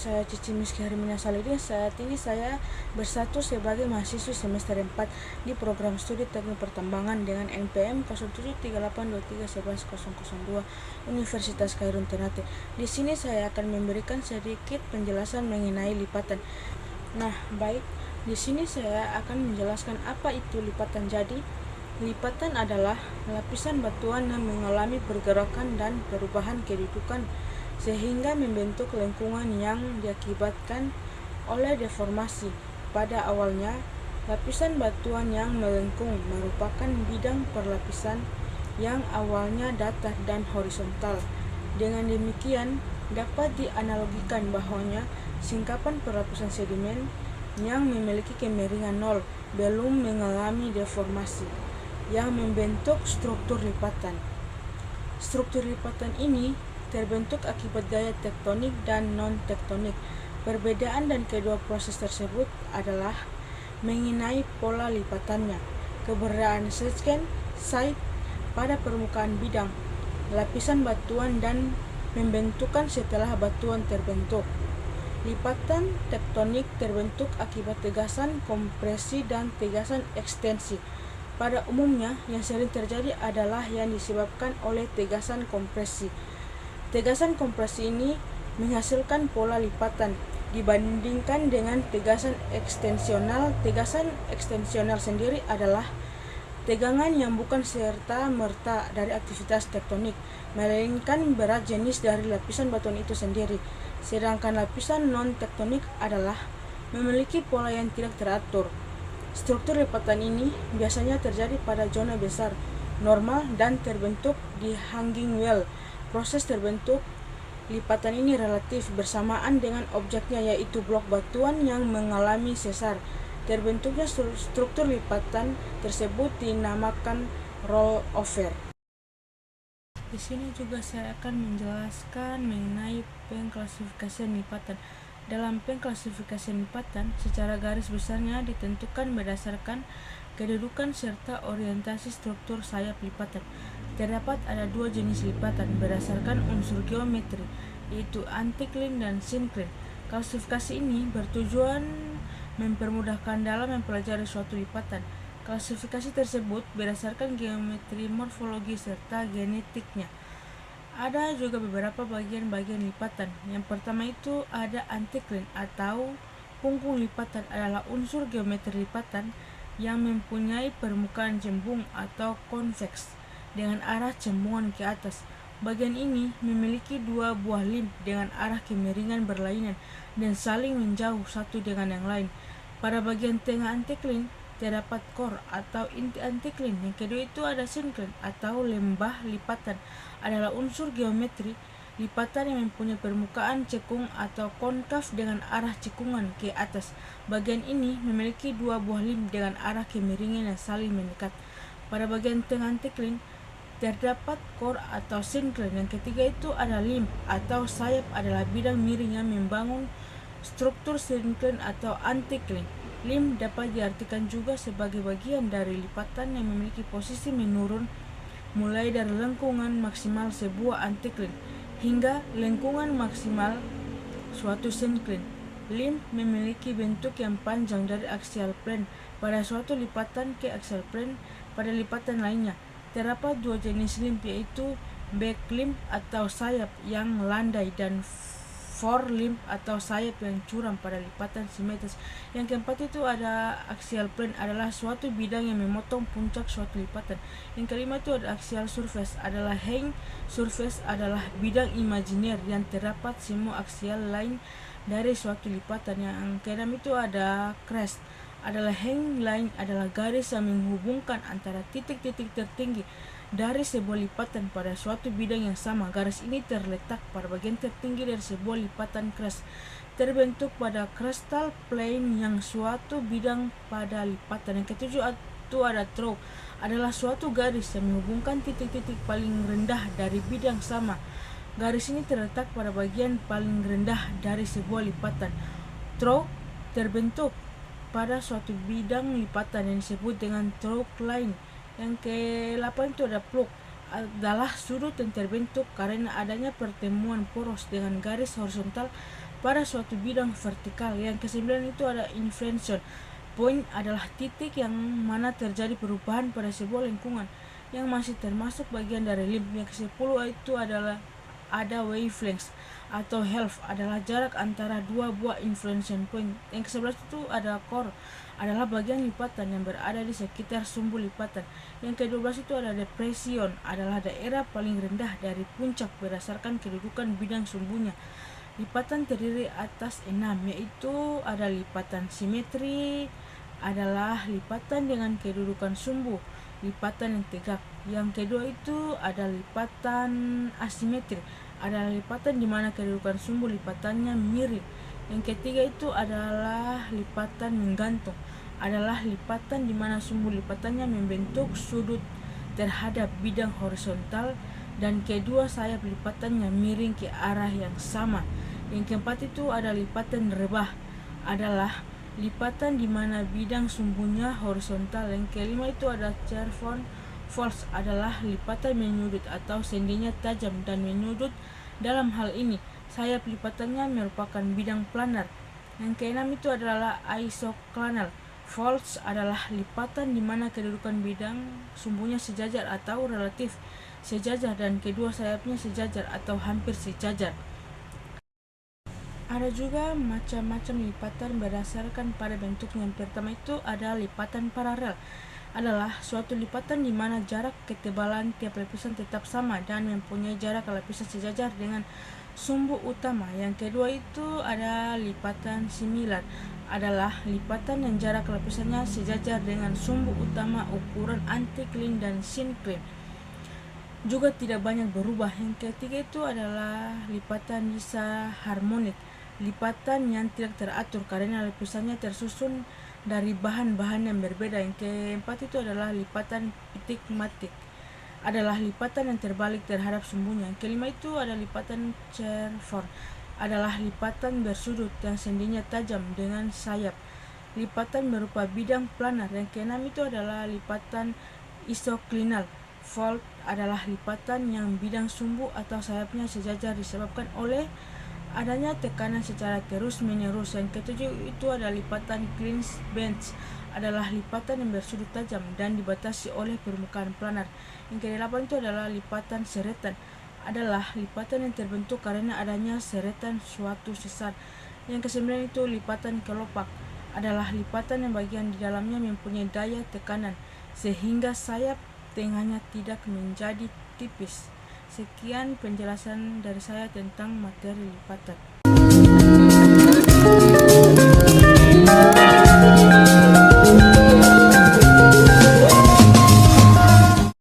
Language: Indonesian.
saya Cici Miski Hermina Salidin. Saat ini saya bersatu sebagai mahasiswa semester 4 di program studi teknik pertambangan dengan NPM 0738231102 Universitas Khairun Ternate. Di sini saya akan memberikan sedikit penjelasan mengenai lipatan. Nah, baik. Di sini saya akan menjelaskan apa itu lipatan. Jadi, lipatan adalah lapisan batuan yang mengalami pergerakan dan perubahan kedudukan sehingga membentuk lengkungan yang diakibatkan oleh deformasi. Pada awalnya, lapisan batuan yang melengkung merupakan bidang perlapisan yang awalnya datar dan horizontal. Dengan demikian, dapat dianalogikan bahwanya singkapan perlapisan sedimen yang memiliki kemiringan nol belum mengalami deformasi yang membentuk struktur lipatan. Struktur lipatan ini terbentuk akibat gaya tektonik dan non-tektonik. Perbedaan dan kedua proses tersebut adalah mengenai pola lipatannya, keberadaan scan site pada permukaan bidang, lapisan batuan dan pembentukan setelah batuan terbentuk. Lipatan tektonik terbentuk akibat tegasan kompresi dan tegasan ekstensi. Pada umumnya, yang sering terjadi adalah yang disebabkan oleh tegasan kompresi. Tegasan kompresi ini menghasilkan pola lipatan dibandingkan dengan tegasan ekstensional. Tegasan ekstensional sendiri adalah tegangan yang bukan serta-merta dari aktivitas tektonik, melainkan berat jenis dari lapisan batuan itu sendiri. Sedangkan lapisan non-tektonik adalah memiliki pola yang tidak teratur. Struktur lipatan ini biasanya terjadi pada zona besar, normal, dan terbentuk di hanging wall. Proses terbentuk lipatan ini relatif bersamaan dengan objeknya, yaitu blok batuan yang mengalami sesar. Terbentuknya struktur lipatan tersebut dinamakan rollover. Di sini juga saya akan menjelaskan mengenai pengklasifikasian lipatan. Dalam pengklasifikasian lipatan, secara garis besarnya ditentukan berdasarkan kedudukan serta orientasi struktur sayap lipatan. Terdapat ada dua jenis lipatan berdasarkan unsur geometri, yaitu anticline dan syncline. Klasifikasi ini bertujuan mempermudahkan dalam mempelajari suatu lipatan. Klasifikasi tersebut berdasarkan geometri, morfologi, serta genetiknya. Ada juga beberapa bagian-bagian lipatan. Yang pertama itu ada anticline atau punggung lipatan adalah unsur geometri lipatan yang mempunyai permukaan cembung atau konveks dengan arah cembungan ke atas. Bagian ini memiliki dua buah lim dengan arah kemiringan berlainan dan saling menjauh satu dengan yang lain. Pada bagian tengah anticline terdapat core atau inti anticline. Yang kedua itu ada syncline atau lembah lipatan adalah unsur geometri lipatan yang mempunyai permukaan cekung atau konkav dengan arah cekungan ke atas. Bagian ini memiliki dua buah lim dengan arah kemiringan yang saling mendekat. Pada bagian tengah anticline terdapat core atau syncline. Yang ketiga itu ada limb atau sayap adalah bidang miring yang membangun struktur syncline atau anticline. Limb dapat diartikan juga sebagai bagian dari lipatan yang memiliki posisi menurun mulai dari lengkungan maksimal sebuah anticline hingga lengkungan maksimal suatu syncline. Limb memiliki bentuk yang panjang dari axial plane pada suatu lipatan ke axial plane pada lipatan lainnya. Terdapat dua jenis limb, yaitu back limb atau sayap yang landai dan fore limb atau sayap yang curam pada lipatan simetris. Yang keempat itu ada axial plane adalah suatu bidang yang memotong puncak suatu lipatan. Yang kelima itu ada axial surface adalah hang surface adalah bidang imajiner yang terdapat semua aksial lain dari suatu lipatan. Yang keenam itu ada crest adalah hang line adalah garis yang menghubungkan antara titik-titik tertinggi dari sebuah lipatan pada suatu bidang yang sama. Garis ini terletak pada bagian tertinggi dari sebuah lipatan crest, terbentuk pada crestal plane yang suatu bidang pada lipatan. Yang ketujuh itu ada trough adalah suatu garis yang menghubungkan titik-titik paling rendah dari bidang sama. Garis ini terletak pada bagian paling rendah dari sebuah lipatan. Trough terbentuk pada suatu bidang lipatan yang disebut dengan trough line. Yang ke-8 itu ada plug adalah sudut yang terbentuk karena adanya pertemuan poros dengan garis horizontal pada suatu bidang vertikal. Yang kesembilan itu ada inflection point, adalah titik yang mana terjadi perubahan pada sebuah lingkungan yang masih termasuk bagian dari lim. Yang ke-10 itu adalah ada wavelength atau half, adalah jarak antara dua buah inflection point. Yang ke-11 itu ada core, adalah bagian lipatan yang berada di sekitar sumbu lipatan. Yang ke-12 itu ada depression, adalah daerah paling rendah dari puncak berdasarkan kedudukan bidang sumbunya. Lipatan terdiri atas 6, yaitu ada lipatan simetri, adalah lipatan dengan kedudukan sumbu, lipatan yang tegak. Yang kedua itu ada lipatan asimetri, adalah lipatan di mana kedudukan sumbu lipatannya miring. Yang ketiga itu adalah lipatan menggantung, adalah lipatan di mana sumbu lipatannya membentuk sudut terhadap bidang horizontal dan kedua sayap lipatannya miring ke arah yang sama. Yang keempat itu ada lipatan rebah, adalah lipatan di mana bidang sumbunya horizontal. Yang kelima itu ada Chervon false, adalah lipatan menyudut atau sendinya tajam dan menyudut. Dalam hal ini, sayap lipatannya merupakan bidang planar. Yang keenam itu adalah isoclinal false, adalah lipatan di mana kedudukan bidang sumbunya sejajar atau relatif sejajar dan kedua sayapnya sejajar atau hampir sejajar. Ada juga macam-macam lipatan berdasarkan pada bentuknya. Yang pertama itu ada lipatan paralel, adalah suatu lipatan di mana jarak ketebalan tiap lapisan tetap sama dan mempunyai jarak lapisan sejajar dengan sumbu utama. Yang kedua itu ada lipatan similar, adalah lipatan yang jarak lapisannya sejajar dengan sumbu utama. Ukuran anticline dan syncline juga tidak banyak berubah. Yang ketiga itu adalah lipatan disharmonic, lipatan yang tidak teratur karena lapisannya tersusun dari bahan-bahan yang berbeda. Yang keempat itu adalah lipatan ptigmatic, adalah lipatan yang terbalik terhadap sumbunya. Yang kelima itu ada lipatan Chervon, adalah lipatan bersudut yang sendinya tajam dengan sayap. Lipatan berupa bidang planar. Yang keenam itu adalah lipatan isoclinal fault, adalah lipatan yang bidang sumbu atau sayapnya sejajar disebabkan oleh adanya tekanan secara terus-menerus. Yang ketujuh itu ada lipatan Green's Bench, adalah lipatan yang bersudut tajam dan dibatasi oleh permukaan planar. Yang kedelapan itu adalah lipatan seretan, adalah lipatan yang terbentuk karena adanya seretan suatu sesar. Yang kesembilan itu lipatan kelopak, adalah lipatan yang bagian di dalamnya mempunyai daya tekanan sehingga sayap tengahnya tidak menjadi tipis. Sekian penjelasan dari saya tentang materi lipatan.